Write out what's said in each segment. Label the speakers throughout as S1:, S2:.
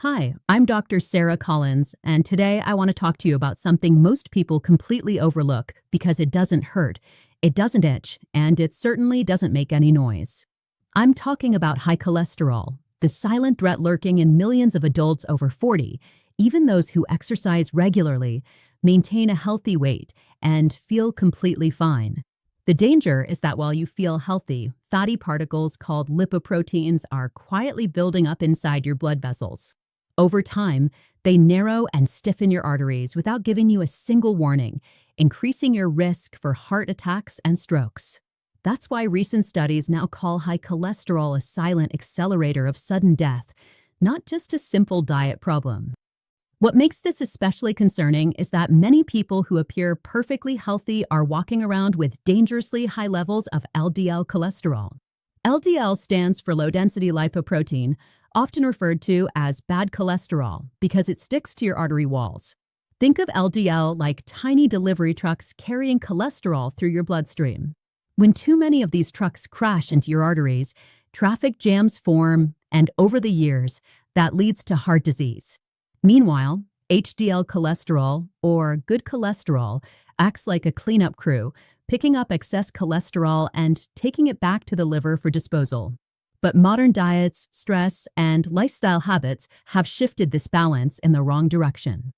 S1: Hi, I'm Dr. Sara Collins, and today I want to talk to you about something most people completely overlook because it doesn't hurt, it doesn't itch, and it certainly doesn't make any noise. I'm talking about high cholesterol, the silent threat lurking in millions of adults over 40, even those who exercise regularly, maintain a healthy weight, and feel completely fine. The danger is that while you feel healthy, fatty particles called lipoproteins are quietly building up inside your blood vessels. Over time, they narrow and stiffen your arteries without giving you a single warning, increasing your risk for heart attacks and strokes. That's why recent studies now call high cholesterol a silent accelerator of sudden death, not just a simple diet problem. What makes this especially concerning is that many people who appear perfectly healthy are walking around with dangerously high levels of LDL cholesterol. LDL stands for low-density lipoprotein, often referred to as bad cholesterol because it sticks to your artery walls. Think of LDL like tiny delivery trucks carrying cholesterol through your bloodstream. When too many of these trucks crash into your arteries, traffic jams form, and over the years, that leads to heart disease. Meanwhile, HDL cholesterol, or good cholesterol, acts like a cleanup crew, picking up excess cholesterol and taking it back to the liver for disposal. But modern diets, stress, and lifestyle habits have shifted this balance in the wrong direction.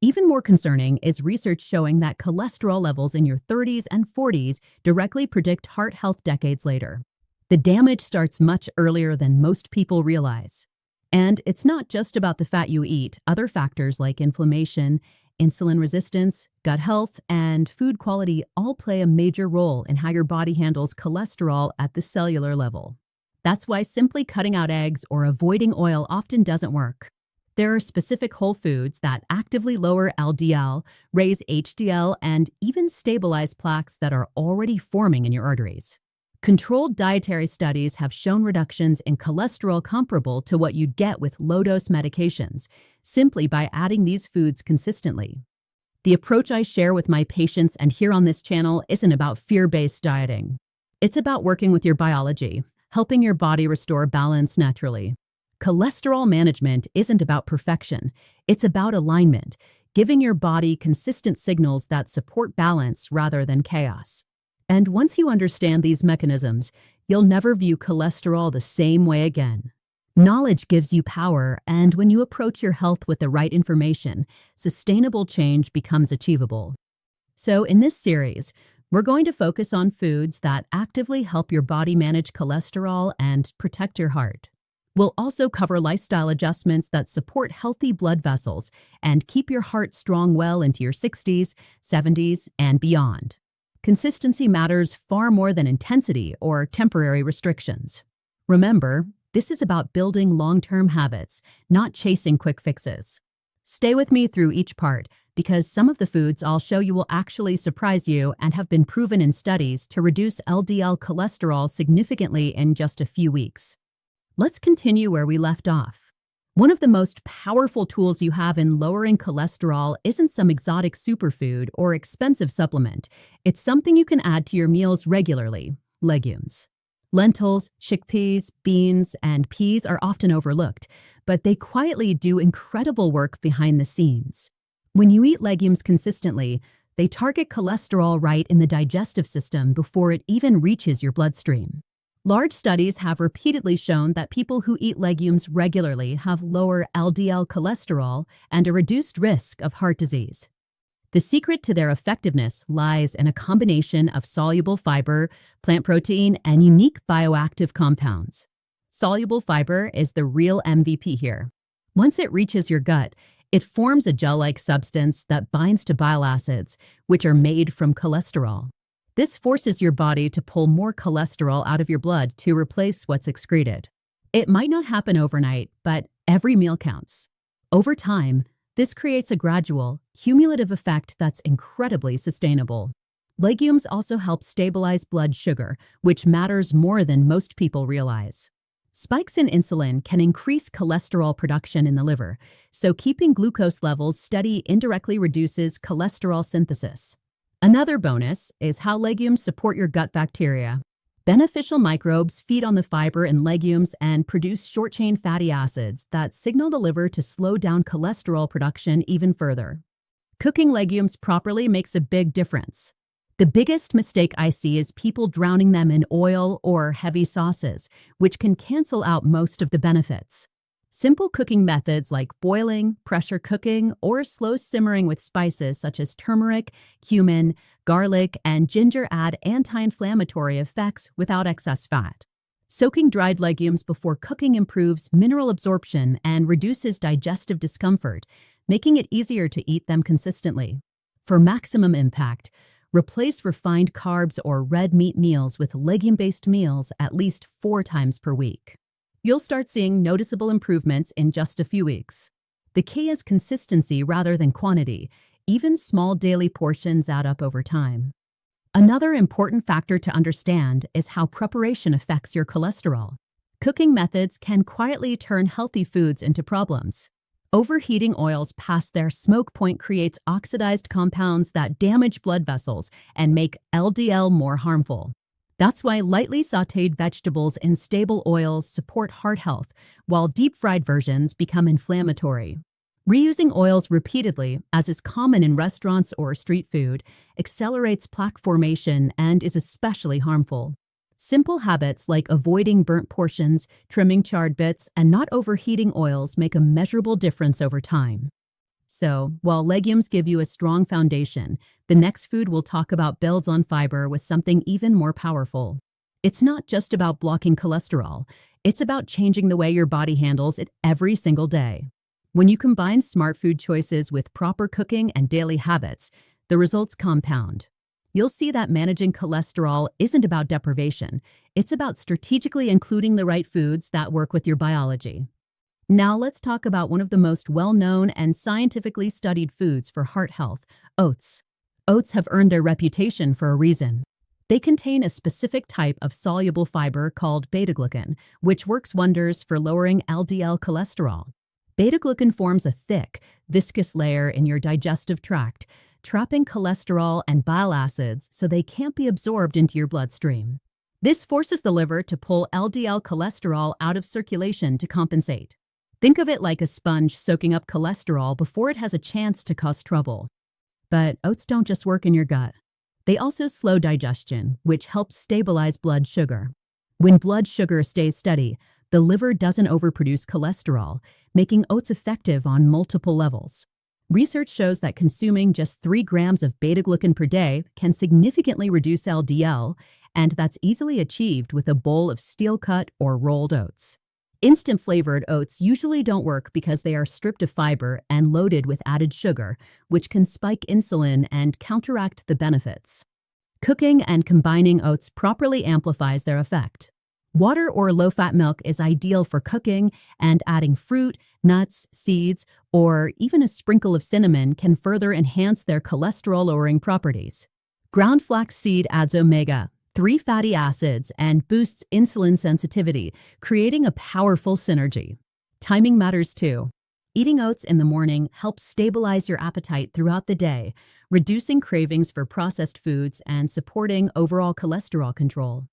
S1: Even more concerning is research showing that cholesterol levels in your 30s and 40s directly predict heart health decades later. The damage starts much earlier than most people realize. And it's not just about the fat you eat. Other factors like inflammation, insulin resistance, gut health, and food quality all play a major role in how your body handles cholesterol at the cellular level. That's why simply cutting out eggs or avoiding oil often doesn't work. There are specific whole foods that actively lower LDL, raise HDL, and even stabilize plaques that are already forming in your arteries. Controlled dietary studies have shown reductions in cholesterol comparable to what you'd get with low-dose medications, simply by adding these foods consistently. The approach I share with my patients and here on this channel isn't about fear-based dieting. It's about working with your biology, helping your body restore balance naturally. Cholesterol management isn't about perfection, it's about alignment, giving your body consistent signals that support balance rather than chaos. And once you understand these mechanisms, you'll never view cholesterol the same way again. Knowledge gives you power, and when you approach your health with the right information, sustainable change becomes achievable. So in this series, we're going to focus on foods that actively help your body manage cholesterol and protect your heart. We'll also cover lifestyle adjustments that support healthy blood vessels and keep your heart strong well into your 60s, 70s, and beyond. Consistency matters far more than intensity or temporary restrictions. Remember, this is about building long-term habits, not chasing quick fixes. Stay with me through each part, because some of the foods I'll show you will actually surprise you and have been proven in studies to reduce LDL cholesterol significantly in just a few weeks. Let's continue where we left off. One of the most powerful tools you have in lowering cholesterol isn't some exotic superfood or expensive supplement. It's something you can add to your meals regularly: legumes. Lentils, chickpeas, beans, and peas are often overlooked, but they quietly do incredible work behind the scenes. When you eat legumes consistently, they target cholesterol right in the digestive system before it even reaches your bloodstream. Large studies have repeatedly shown that people who eat legumes regularly have lower LDL cholesterol and a reduced risk of heart disease. The secret to their effectiveness lies in a combination of soluble fiber, plant protein, and unique bioactive compounds. Soluble fiber is the real MVP here. Once it reaches your gut, it forms a gel-like substance that binds to bile acids, which are made from cholesterol. This forces your body to pull more cholesterol out of your blood to replace what's excreted. It might not happen overnight, but every meal counts. Over time, this creates a gradual, cumulative effect that's incredibly sustainable. Legumes also help stabilize blood sugar, which matters more than most people realize. Spikes in insulin can increase cholesterol production in the liver, so keeping glucose levels steady indirectly reduces cholesterol synthesis. Another bonus is how legumes support your gut bacteria. Beneficial microbes feed on the fiber in legumes and produce short-chain fatty acids that signal the liver to slow down cholesterol production even further. Cooking legumes properly makes a big difference. The biggest mistake I see is people drowning them in oil or heavy sauces, which can cancel out most of the benefits. Simple cooking methods like boiling, pressure cooking, or slow simmering with spices such as turmeric, cumin, garlic, and ginger add anti-inflammatory effects without excess fat. Soaking dried legumes before cooking improves mineral absorption and reduces digestive discomfort, making it easier to eat them consistently. For maximum impact, replace refined carbs or red meat meals with legume-based meals at least 4 times per week. You'll start seeing noticeable improvements in just a few weeks. The key is consistency rather than quantity. Even small daily portions add up over time. Another important factor to understand is how preparation affects your cholesterol. Cooking methods can quietly turn healthy foods into problems. Overheating oils past their smoke point creates oxidized compounds that damage blood vessels and make LDL more harmful. That's why lightly sautéed vegetables in stable oils support heart health, while deep-fried versions become inflammatory. Reusing oils repeatedly, as is common in restaurants or street food, accelerates plaque formation and is especially harmful. Simple habits like avoiding burnt portions, trimming charred bits, and not overheating oils make a measurable difference over time. So, while legumes give you a strong foundation, the next food we'll talk about builds on fiber with something even more powerful. It's not just about blocking cholesterol, it's about changing the way your body handles it every single day. When you combine smart food choices with proper cooking and daily habits, the results compound. You'll see that managing cholesterol isn't about deprivation, it's about strategically including the right foods that work with your biology. Now let's talk about one of the most well-known and scientifically studied foods for heart health, oats. Oats have earned their reputation for a reason. They contain a specific type of soluble fiber called beta-glucan, which works wonders for lowering LDL cholesterol. Beta-glucan forms a thick, viscous layer in your digestive tract, trapping cholesterol and bile acids so they can't be absorbed into your bloodstream. This forces the liver to pull LDL cholesterol out of circulation to compensate. Think of it like a sponge soaking up cholesterol before it has a chance to cause trouble. But oats don't just work in your gut. They also slow digestion, which helps stabilize blood sugar. When blood sugar stays steady, the liver doesn't overproduce cholesterol, making oats effective on multiple levels. Research shows that consuming just 3 grams of beta-glucan per day can significantly reduce LDL, and that's easily achieved with a bowl of steel-cut or rolled oats. Instant flavored oats usually don't work because they are stripped of fiber and loaded with added sugar, which can spike insulin and counteract the benefits. Cooking and combining oats properly amplifies their effect. Water or low-fat milk is ideal for cooking, and adding fruit, nuts, seeds, or even a sprinkle of cinnamon can further enhance their cholesterol-lowering properties. Ground flaxseed adds omega-3 fatty acids and boosts insulin sensitivity, creating a powerful synergy. Timing matters too. Eating oats in the morning helps stabilize your appetite throughout the day, reducing cravings for processed foods and supporting overall cholesterol control.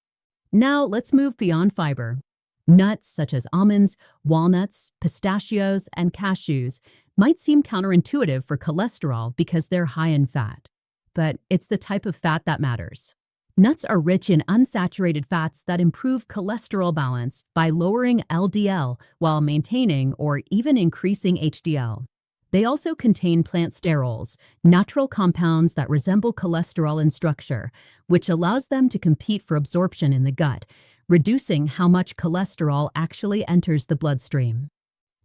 S1: Now let's move beyond fiber. Nuts such as almonds, walnuts, pistachios, and cashews might seem counterintuitive for cholesterol because they're high in fat. But it's the type of fat that matters. Nuts are rich in unsaturated fats that improve cholesterol balance by lowering LDL while maintaining or even increasing HDL. They also contain plant sterols, natural compounds that resemble cholesterol in structure, which allows them to compete for absorption in the gut, reducing how much cholesterol actually enters the bloodstream.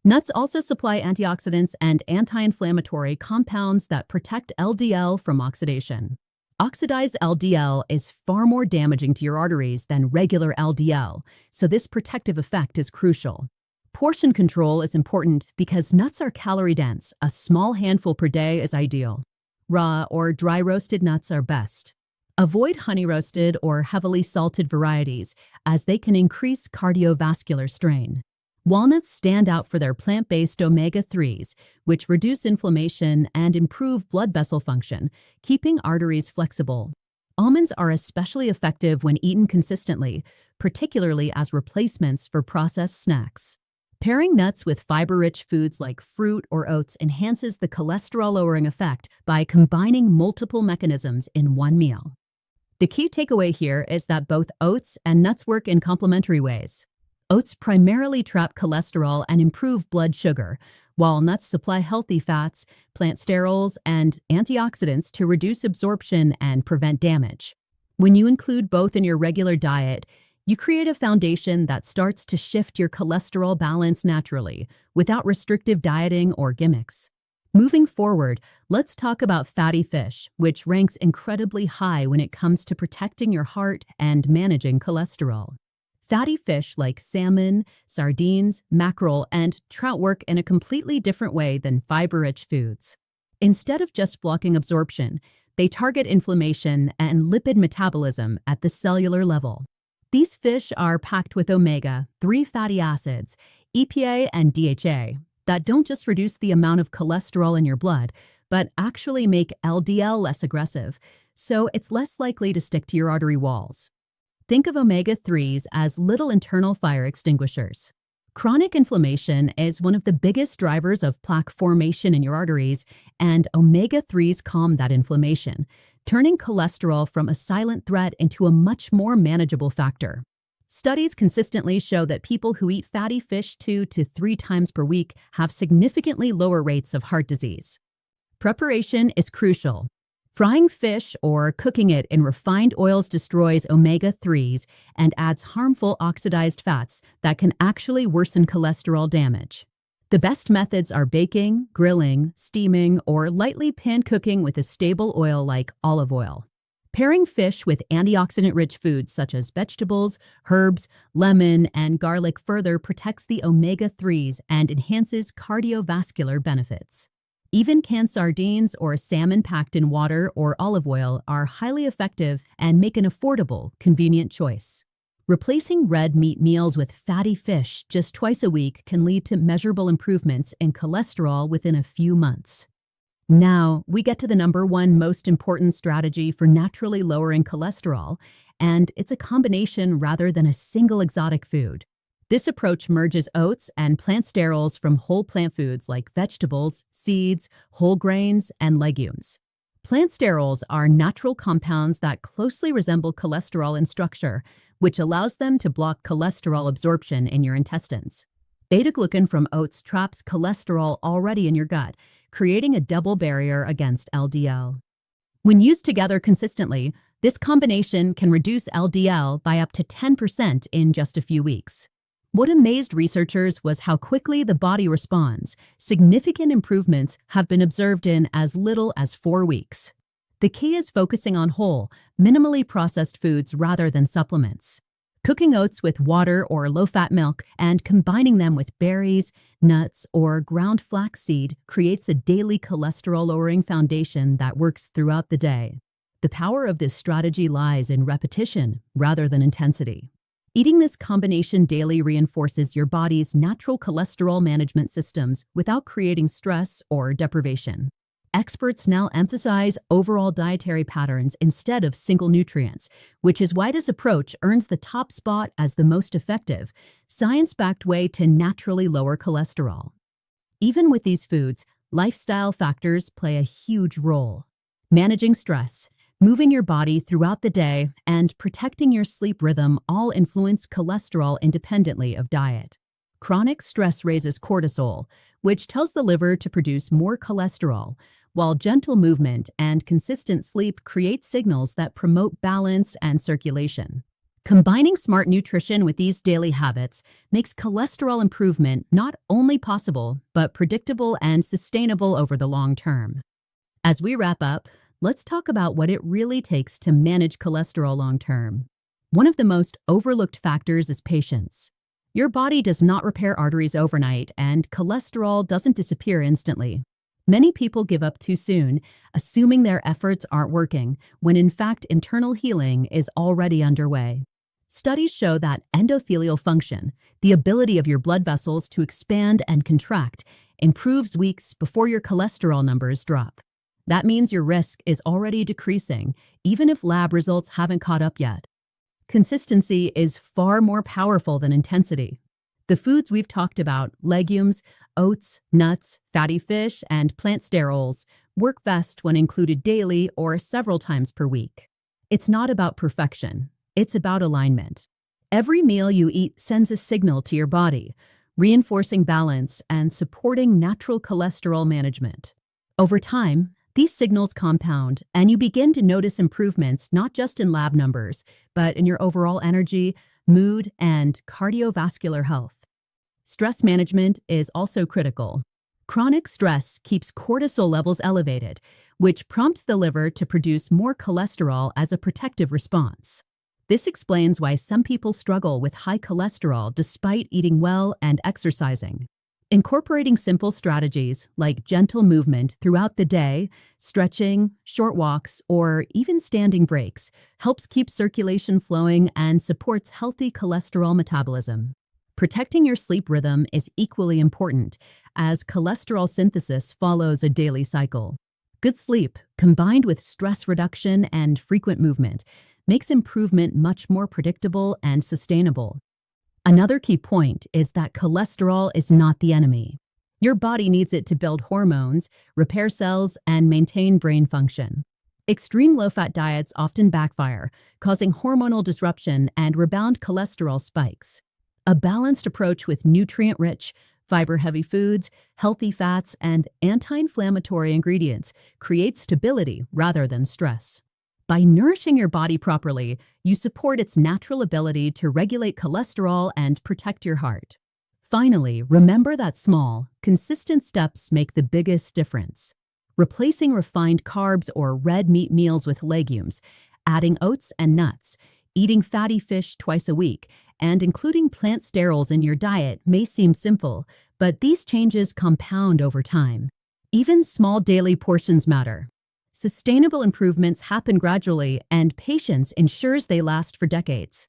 S1: Nuts also supply antioxidants and anti-inflammatory compounds that protect LDL from oxidation. Oxidized LDL is far more damaging to your arteries than regular LDL, so this protective effect is crucial. Portion control is important because nuts are calorie-dense. A small handful per day is ideal. Raw or dry roasted nuts are best. Avoid honey-roasted or heavily salted varieties, as they can increase cardiovascular strain. Walnuts stand out for their plant-based omega-3s, which reduce inflammation and improve blood vessel function, keeping arteries flexible. Almonds are especially effective when eaten consistently, particularly as replacements for processed snacks. Pairing nuts with fiber-rich foods like fruit or oats enhances the cholesterol-lowering effect by combining multiple mechanisms in one meal. The key takeaway here is that both oats and nuts work in complementary ways. Oats primarily trap cholesterol and improve blood sugar, while nuts supply healthy fats, plant sterols, and antioxidants to reduce absorption and prevent damage. When you include both in your regular diet, you create a foundation that starts to shift your cholesterol balance naturally, without restrictive dieting or gimmicks. Moving forward, let's talk about fatty fish, which ranks incredibly high when it comes to protecting your heart and managing cholesterol. Fatty fish like salmon, sardines, mackerel, and trout work in a completely different way than fiber-rich foods. Instead of just blocking absorption, they target inflammation and lipid metabolism at the cellular level. These fish are packed with omega-3 fatty acids, EPA and DHA, that don't just reduce the amount of cholesterol in your blood, but actually make LDL less aggressive, so it's less likely to stick to your artery walls. Think of omega-3s as little internal fire extinguishers. Chronic inflammation is one of the biggest drivers of plaque formation in your arteries, and omega-3s calm that inflammation, turning cholesterol from a silent threat into a much more manageable factor. Studies consistently show that people who eat fatty fish 2 to 3 times per week have significantly lower rates of heart disease. Preparation is crucial. Frying fish or cooking it in refined oils destroys omega-3s and adds harmful oxidized fats that can actually worsen cholesterol damage. The best methods are baking, grilling, steaming, or lightly pan cooking with a stable oil like olive oil. Pairing fish with antioxidant-rich foods such as vegetables, herbs, lemon, and garlic further protects the omega-3s and enhances cardiovascular benefits. Even canned sardines or salmon packed in water or olive oil are highly effective and make an affordable, convenient choice. Replacing red meat meals with fatty fish just twice a week can lead to measurable improvements in cholesterol within a few months. Now, we get to the number one most important strategy for naturally lowering cholesterol, and it's a combination rather than a single exotic food. This approach merges oats and plant sterols from whole plant foods like vegetables, seeds, whole grains, and legumes. Plant sterols are natural compounds that closely resemble cholesterol in structure, which allows them to block cholesterol absorption in your intestines. Beta-glucan from oats traps cholesterol already in your gut, creating a double barrier against LDL. When used together consistently, this combination can reduce LDL by up to 10% in just a few weeks. What amazed researchers was how quickly the body responds. Significant improvements have been observed in as little as 4 weeks. The key is focusing on whole, minimally processed foods rather than supplements. Cooking oats with water or low-fat milk and combining them with berries, nuts, or ground flaxseed creates a daily cholesterol-lowering foundation that works throughout the day. The power of this strategy lies in repetition rather than intensity. Eating this combination daily reinforces your body's natural cholesterol management systems without creating stress or deprivation. Experts now emphasize overall dietary patterns instead of single nutrients, which is why this approach earns the top spot as the most effective, science-backed way to naturally lower cholesterol. Even with these foods, lifestyle factors play a huge role. Managing stress, moving your body throughout the day, and protecting your sleep rhythm all influence cholesterol independently of diet. Chronic stress raises cortisol, which tells the liver to produce more cholesterol, while gentle movement and consistent sleep create signals that promote balance and circulation. Combining smart nutrition with these daily habits makes cholesterol improvement not only possible, but predictable and sustainable over the long term. As we wrap up, let's talk about what it really takes to manage cholesterol long term. One of the most overlooked factors is patience. Your body does not repair arteries overnight, and cholesterol doesn't disappear instantly. Many people give up too soon, assuming their efforts aren't working, when in fact internal healing is already underway. Studies show that endothelial function, the ability of your blood vessels to expand and contract, improves weeks before your cholesterol numbers drop. That means your risk is already decreasing, even if lab results haven't caught up yet. Consistency is far more powerful than intensity. The foods we've talked about, legumes, oats, nuts, fatty fish, and plant sterols, work best when included daily or several times per week. It's not about perfection, it's about alignment. Every meal you eat sends a signal to your body, reinforcing balance and supporting natural cholesterol management. Over time, these signals compound, and you begin to notice improvements not just in lab numbers, but in your overall energy, mood, and cardiovascular health. Stress management is also critical. Chronic stress keeps cortisol levels elevated, which prompts the liver to produce more cholesterol as a protective response. This explains why some people struggle with high cholesterol despite eating well and exercising. Incorporating simple strategies like gentle movement throughout the day, stretching, short walks, or even standing breaks helps keep circulation flowing and supports healthy cholesterol metabolism. Protecting your sleep rhythm is equally important, as cholesterol synthesis follows a daily cycle. Good sleep, combined with stress reduction and frequent movement, makes improvement much more predictable and sustainable. Another key point is that cholesterol is not the enemy. Your body needs it to build hormones, repair cells, and maintain brain function. Extreme low-fat diets often backfire, causing hormonal disruption and rebound cholesterol spikes. A balanced approach with nutrient-rich, fiber-heavy foods, healthy fats, and anti-inflammatory ingredients creates stability rather than stress. By nourishing your body properly, you support its natural ability to regulate cholesterol and protect your heart. Finally, remember that small, consistent steps make the biggest difference. Replacing refined carbs or red meat meals with legumes, adding oats and nuts, eating fatty fish twice a week, and including plant sterols in your diet may seem simple, but these changes compound over time. Even small daily portions matter. Sustainable improvements happen gradually, and patience ensures they last for decades.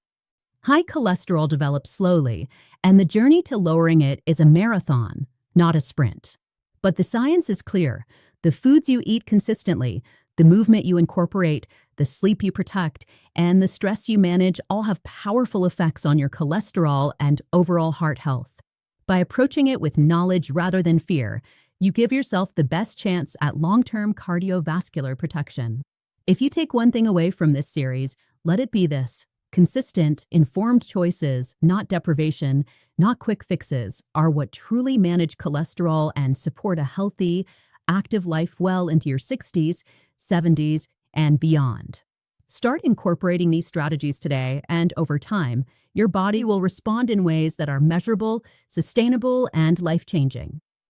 S1: High cholesterol develops slowly, and the journey to lowering it is a marathon, not a sprint. But the science is clear. The foods you eat consistently, the movement you incorporate, the sleep you protect, and the stress you manage all have powerful effects on your cholesterol and overall heart health. By approaching it with knowledge rather than fear, you give yourself the best chance at long-term cardiovascular protection. If you take one thing away from this series, let it be this: consistent, informed choices, not deprivation, not quick fixes, are what truly manage cholesterol and support a healthy, active life well into your 60s, 70s, and beyond. Start incorporating these strategies today, and over time, your body will respond in ways that are measurable, sustainable, and life-changing.